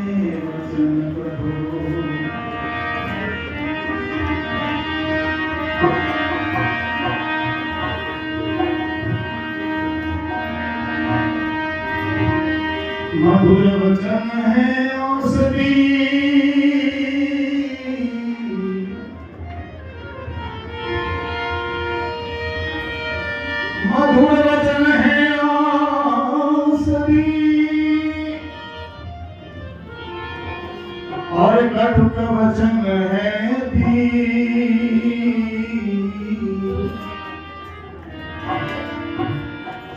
वचन कठोर। मधुर वचन है औषधि, मधुर वचन है औषधि, और कटुक वचन है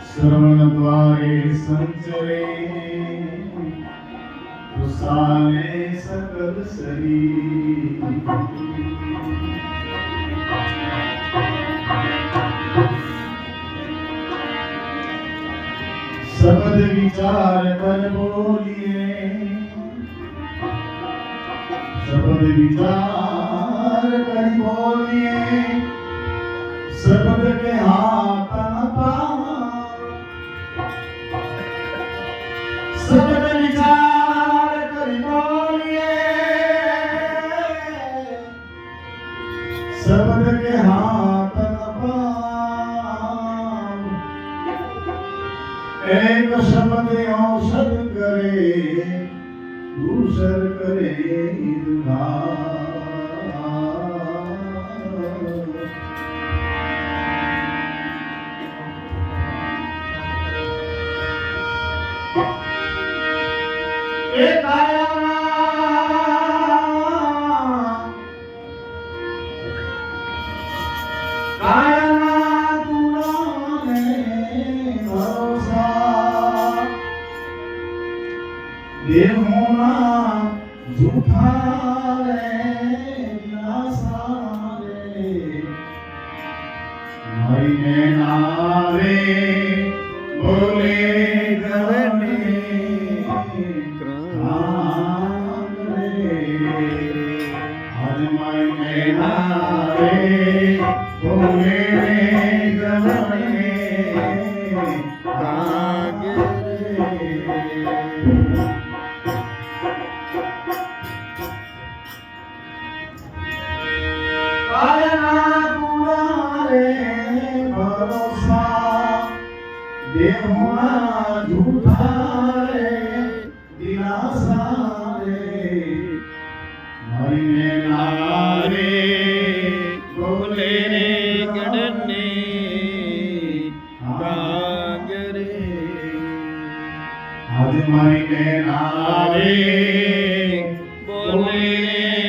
श्रवण द्वारे संचरे तुसाने सकल शरीर। शब्द विचार कर बोलिए, शब्द विचार कर बोलिए, शब्द के हाथ न पाओ। शब्द विचार कर बोलिए, शब्द के हाथ न पाओ। एक शब्द औषध करे, दूसर करे एक आया होना झूठा रे नासा रे, मरने नारे बोले गरने क्रांत रे। आज मरने नारे बोले गरने क्रांत रे। भरोसा देहुना झूठा रे दिलासा रे, मरने नारे बोले गड़ने गागरे। आज मरने नारे बोले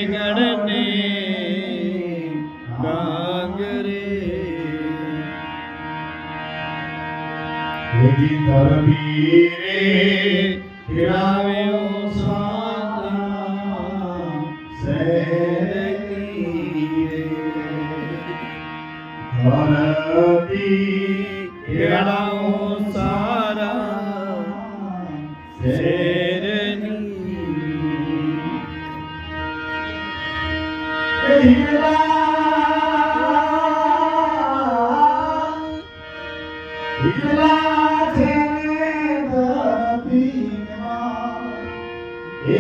गड़ने जी तरबीरे खिलाव्यो सादा सहरीरे, धरती खिलाओ सारा शेरनी।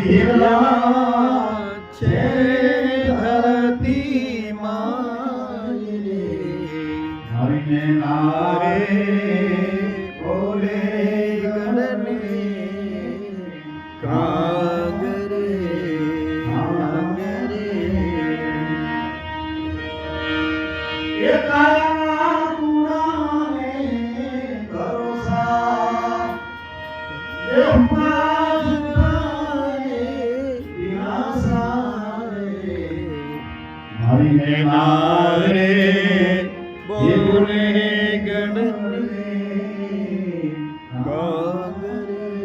हिरला छे धरती माई रे, मरने नारे बोले गड़ने कागरे कागरे। ये काया कुड़ाने भरोसा मरने नारे बोले गड़ने कागरे।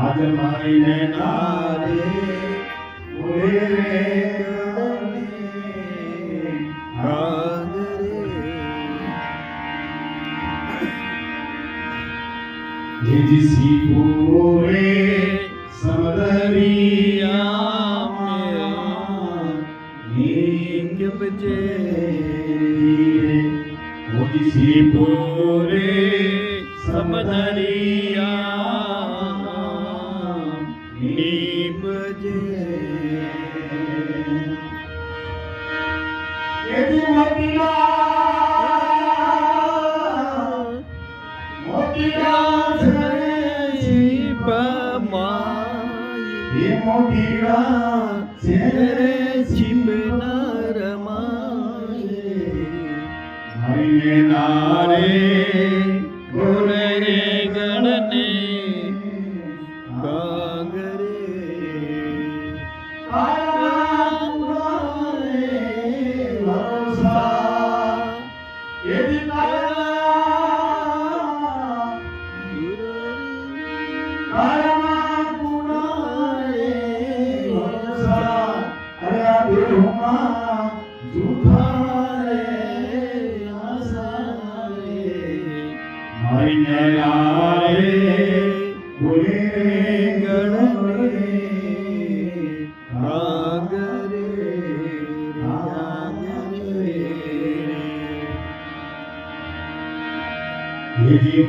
आज मरने नारे बोले गड़ने कागरे। जिसी पूरे समदरिया नींद बजे, जिसी पूरे समदरिया નીપજે નારે બોલે રે ગણને કાગરે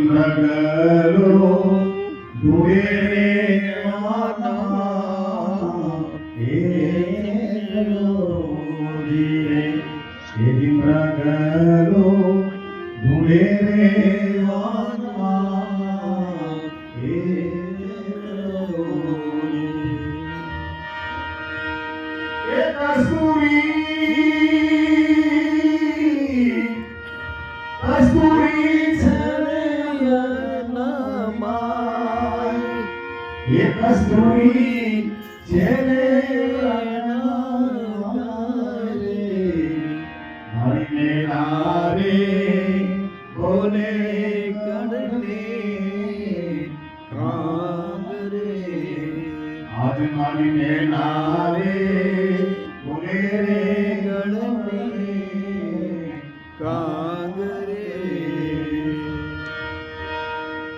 મૃગલો ડૂબે રે મૃગલો ડૂબે રે કસ્તુરી છેને હરિને નારે બોલે કડને કાગરે આજ મારીને નારે બોલે રે ગણને કાગરે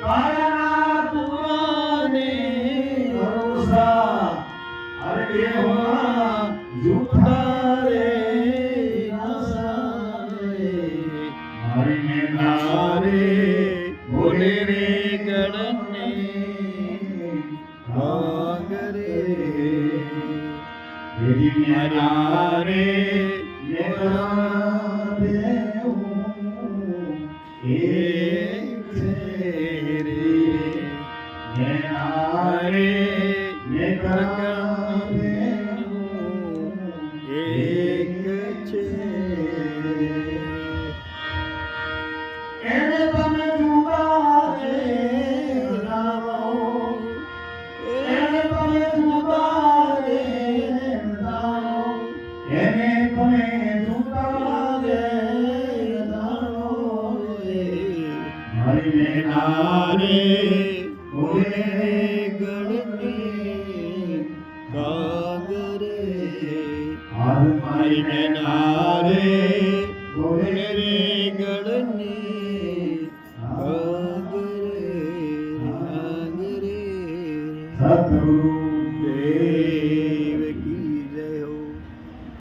કાળના તુવાને જૂઠા રે હરિને નારે બોલે રે ગણને કાગરે નારે નારે બોલે ગણને કાગરે હાર મારીને નારે બોલે રે ગણને કાગરે સતગુરુ